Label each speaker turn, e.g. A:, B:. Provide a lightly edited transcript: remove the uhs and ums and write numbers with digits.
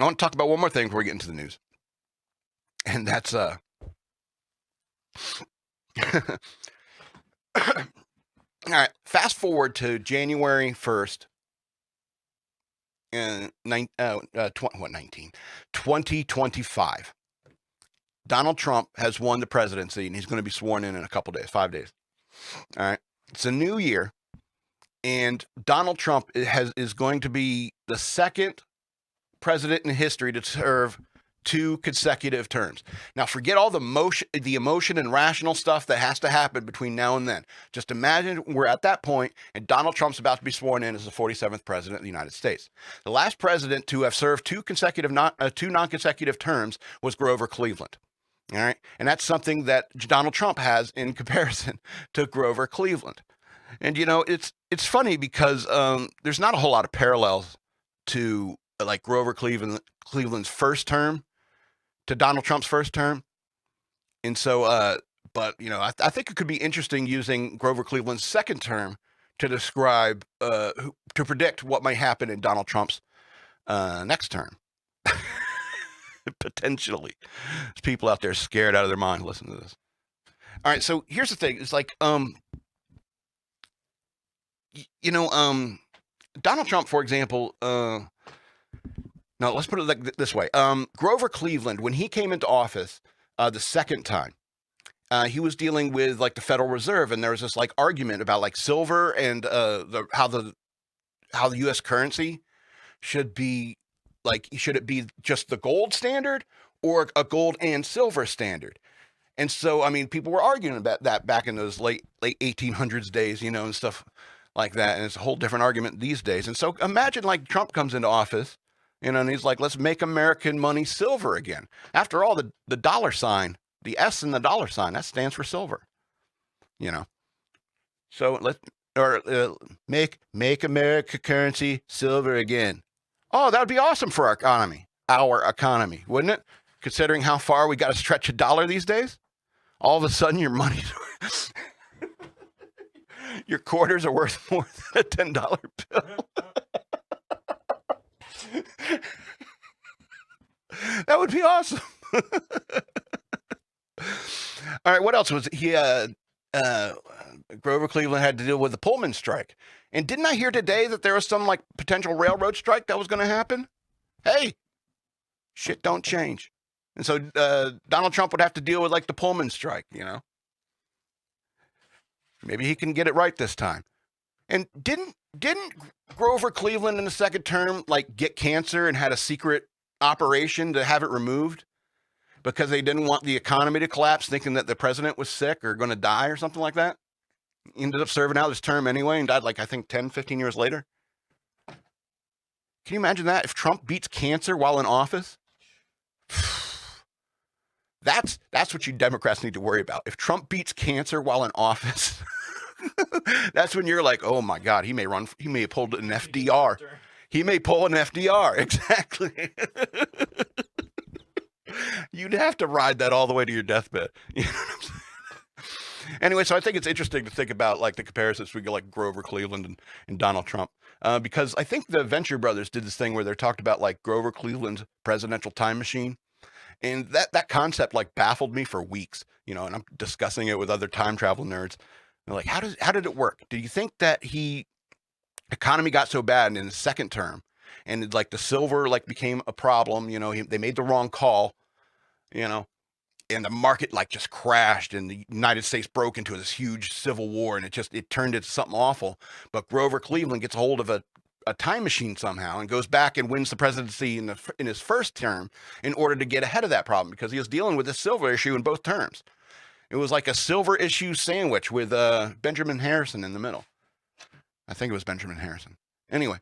A: I want to talk about one more thing before we get into the news. And that's all right, fast forward to January 1st, 2025. Donald Trump has won the presidency, and he's going to be sworn in a couple days, 5 days. All right. It's a new year, and Donald Trump is going to be the second president in history to serve 2 consecutive terms. Now, forget all the emotion and rational stuff that has to happen between now and then. Just imagine we're at that point, and Donald Trump's about to be sworn in as the 47th president of the United States. The last president to have served 2 non-consecutive terms was Grover Cleveland. All right, and that's something that Donald Trump has in comparison to Grover Cleveland. And it's funny because there's not a whole lot of parallels to like Grover Cleveland's first term to Donald Trump's first term. And so, but I think it could be interesting using Grover Cleveland's second term to describe, to predict what might happen in Donald Trump's next term. Potentially. There's people out there scared out of their mind. Listen to this. All right. So here's the thing. It's like, Donald Trump, for example, no, let's put it like this way. Grover Cleveland, when he came into office the second time, he was dealing with like the Federal Reserve, and there was this like argument about like silver and how the U.S. currency should be like, should it be just the gold standard or a gold and silver standard? And so, I mean, people were arguing about that back in those late 1800s days, and stuff like that. And it's a whole different argument these days. And so imagine like Trump comes into office, and he's like, let's make American money silver again. After all, the dollar sign, the S in the dollar sign, that stands for silver, So make America currency silver again. Oh, that would be awesome for our economy, wouldn't it? Considering how far we got to stretch a dollar these days, all of a sudden your money, your quarters are worth more than a $10 bill. That would be awesome. All right, what else was he? Grover Cleveland had to deal with the Pullman strike. And didn't I hear today that there was some like potential railroad strike that was going to happen? Hey, shit don't change. And so Donald Trump would have to deal with like the Pullman strike, Maybe he can get it right this time. And didn't Grover Cleveland in the second term like get cancer and had a secret operation to have it removed because they didn't want the economy to collapse, thinking that the president was sick or going to die or something like that? He ended up serving out his term anyway and died like, I think 10, 15 years later. Can you imagine that? If Trump beats cancer while in office? That's what you Democrats need to worry about. If Trump beats cancer while in office, that's when you're like, oh my God, he may have pulled an FDR. He may pull an FDR. Exactly. You'd have to ride that all the way to your deathbed. You know what I'm saying? Anyway, so I think it's interesting to think about like the comparisons we get like Grover Cleveland and Donald Trump, because I think the Venture Brothers did this thing where they talked about like Grover Cleveland's presidential time machine. And that concept like baffled me for weeks, and I'm discussing it with other time travel nerds. They're like, how did it work? Do you think that economy got so bad in his second term and like the silver like became a problem, they made the wrong call, and the market like just crashed and the United States broke into this huge civil war and it turned into something awful. But Grover Cleveland gets a hold of a time machine somehow and goes back and wins the presidency in his first term in order to get ahead of that problem because he was dealing with a silver issue in both terms. It was like a silver issue sandwich with Benjamin Harrison in the middle. I think it was Benjamin Harrison. Anyway,